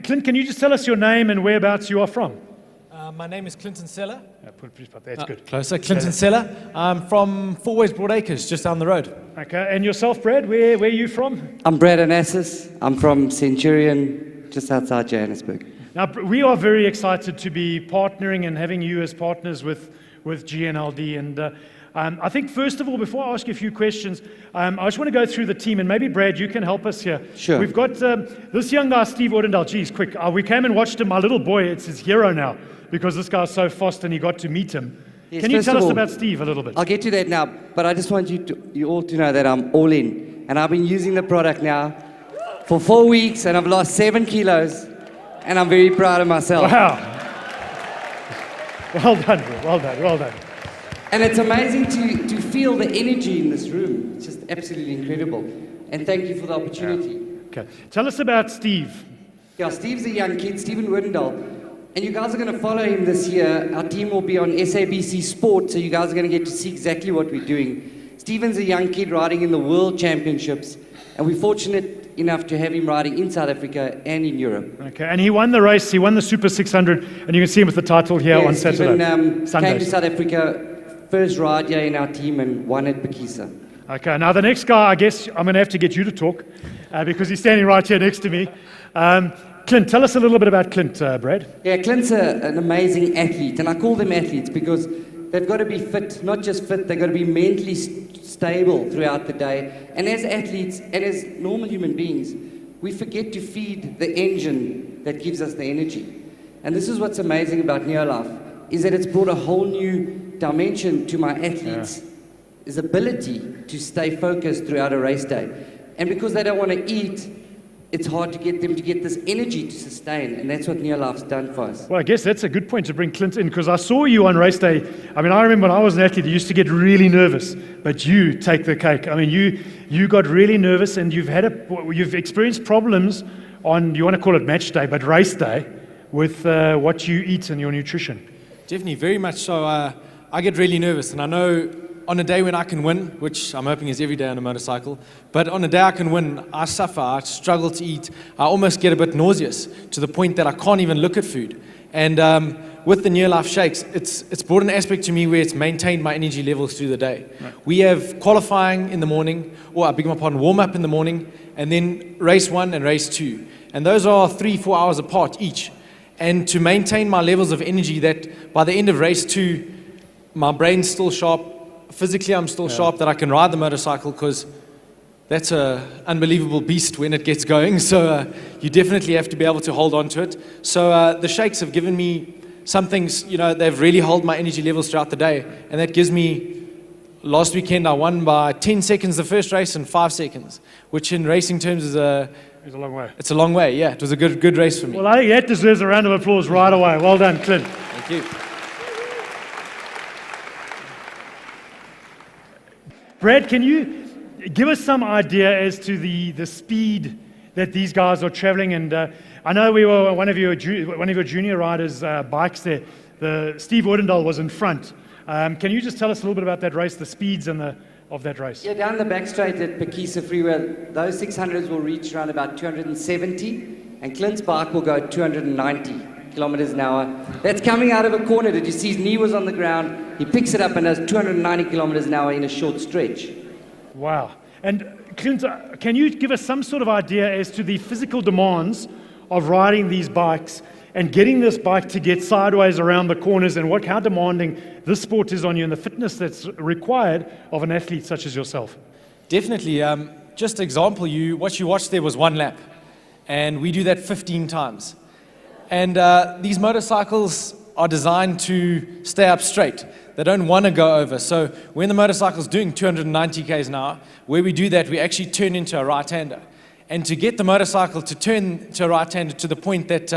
Clint, can you just tell us your name and whereabouts you are from? My name is Clinton Seller. That's good. Closer. Clinton Seller. I'm from Fourways Broadacres, just down the road. Okay, and yourself, Brad, where are you from? I'm Brad Anassis. I'm from Centurion, just outside Johannesburg. Now, we are very excited to be partnering and having you as partners with GNLD. And I think, first of all, before I ask you a few questions, I just want to go through the team. And maybe, Brad, you can help us here. Sure. We've got this young guy, Steve Odendaal. Geez, quick. We came and watched him. My little boy, it's his hero now, because this guy's so fast and he got to meet him. Yes, can you tell us all, about Steve a little bit? I'll get to that now, but I just want you all to know that I'm all in. And I've been using the product now for 4 weeks, and I've lost 7 kilos, and I'm very proud of myself. Wow. Well done, bro. Well done, well done. And it's amazing to feel the energy in this room. It's just absolutely incredible. And thank you for the opportunity. Okay. Tell us about Steve. Yeah, Steve's a young kid, Stephen Wodendaal. And you guys are going to follow him this year. Our team will be on SABC Sport, so you guys are going to get to see exactly what we're doing. Stephen's a young kid riding in the World Championships, and we're fortunate enough to have him riding in South Africa and in Europe. Okay, and he won the race. He won the Super 600, and you can see him with the title here on Saturday. Stephen came to South Africa, first ride here in our team, and won at Bekisa. Okay, now the next guy, I guess I'm going to have to get you to talk, because he's standing right here next to me. Clint, tell us a little bit about Clint, Brad. Yeah, Clint's an amazing athlete, and I call them athletes because they've got to be fit, not just fit, they've got to be mentally stable throughout the day. And as athletes, and as normal human beings, we forget to feed the engine that gives us the energy. And this is what's amazing about Neolife, is that it's brought a whole new dimension to my athletes' is ability to stay focused throughout a race day. And because they don't want to eat, it's hard to get them to get this energy to sustain, and that's what Neolife's done for us. Well, I guess that's a good point to bring Clint in, because I saw you on race day. I mean, I remember when I was an athlete, I used to get really nervous, but you take the cake. I mean, you got really nervous, and you've experienced problems on, you want to call it match day, but race day, with what you eat and your nutrition. Definitely, very much so. I get really nervous, and I know on a day when I can win, which I'm hoping is every day on a motorcycle, but on a day I can win, I suffer, I struggle to eat, I almost get a bit nauseous to the point that I can't even look at food. And with the Neolife Shakes, it's brought an aspect to me where it's maintained my energy levels through the day. Right. We have qualifying in the morning, or I beg my pardon, warm up in the morning, and then race 1 and race 2. And those are 3-4 hours apart each. And to maintain my levels of energy that by the end of race 2, my brain's still sharp, physically I'm still sharp, that I can ride the motorcycle, because that's an unbelievable beast when it gets going. So you definitely have to be able to hold on to it. So the shakes have given me some things, they've really held my energy levels throughout the day. And that gives me, last weekend I won by 10 seconds the first race and 5 seconds, which in racing terms is it's a long way. It's a long way, yeah. It was a good race for me. Well, I think that deserves a round of applause right away. Well done, Clint. Thank you. Brad, can you give us some idea as to the speed that these guys are traveling? And I know we were one of your junior riders' bikes there. Steve Odendaal was in front. Can you just tell us a little bit about that race, the speeds of that race? Yeah, down the back straight at Bekisa Freeway, those 600s will reach around about 270, and Clint's bike will go 290 kilometers an hour. That's coming out of a corner. Did you see his knee was on the ground? He picks it up and does 290 kilometers an hour in a short stretch. Wow. And Clint, can you give us some sort of idea as to the physical demands of riding these bikes and getting this bike to get sideways around the corners, and how demanding this sport is on you and the fitness that's required of an athlete such as yourself? Definitely. Just example, what you watched there was 1 lap, and we do that 15 times. And these motorcycles are designed to stay up straight. They don't want to go over. So when the motorcycle's doing 290 k's an hour, where we do that, we actually turn into a right-hander. And to get the motorcycle to turn to a right-hander to the point that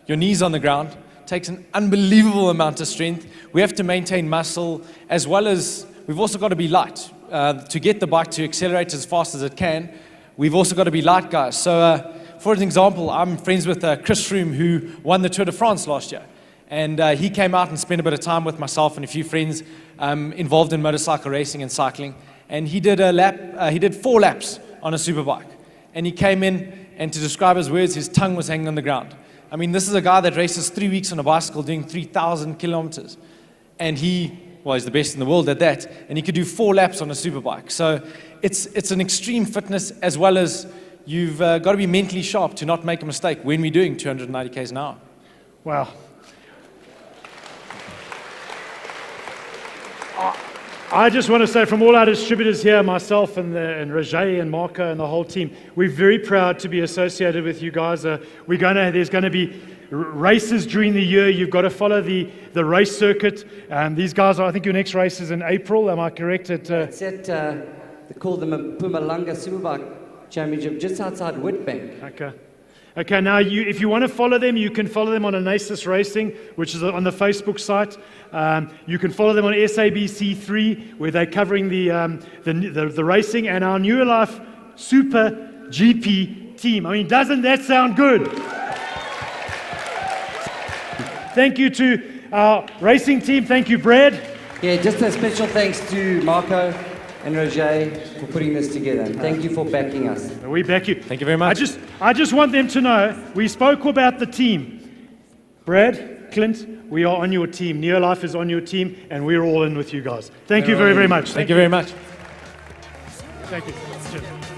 your knee's on the ground takes an unbelievable amount of strength. We have to maintain muscle, as well as we've also got to be light. To get the bike to accelerate as fast as it can, we've also got to be light, guys. So for an example, I'm friends with Chris Froome, who won the Tour de France last year. And he came out and spent a bit of time with myself and a few friends involved in motorcycle racing and cycling. And he did he did 4 laps on a superbike. And he came in, and to describe his words, his tongue was hanging on the ground. I mean, this is a guy that races 3 weeks on a bicycle doing 3,000 kilometers. And he's the best in the world at that. And he could do 4 laps on a superbike. So it's an extreme fitness, as well as you've got to be mentally sharp to not make a mistake when we're doing 290 k's an hour. Wow. I just want to say, from all our distributors here, myself and Rajay and Marco and the whole team, we're very proud to be associated with you guys. There's going to be races during the year. You've got to follow the race circuit. These guys I think your next race is in April. Am I correct? It's at, they call them a Pumalanga Superbike Championship just outside Witbank. Okay, now if you want to follow them, you can follow them on Anassis Racing, which is on the Facebook site. You can follow them on SABC3, where they're covering the racing, and our New Life Super GP team. I mean, doesn't that sound good? Thank you to our racing team. Thank you, Brad. Yeah, just a special thanks to Marco and Roger for putting this together. And thank you for backing us. We back you. Thank you very much. I just want them to know, we spoke about the team. Brad, Clint, we are on your team. Neolife is on your team, and we're all in with you guys. Thank you very, very much. Thank you very much. Thank you. Cheers.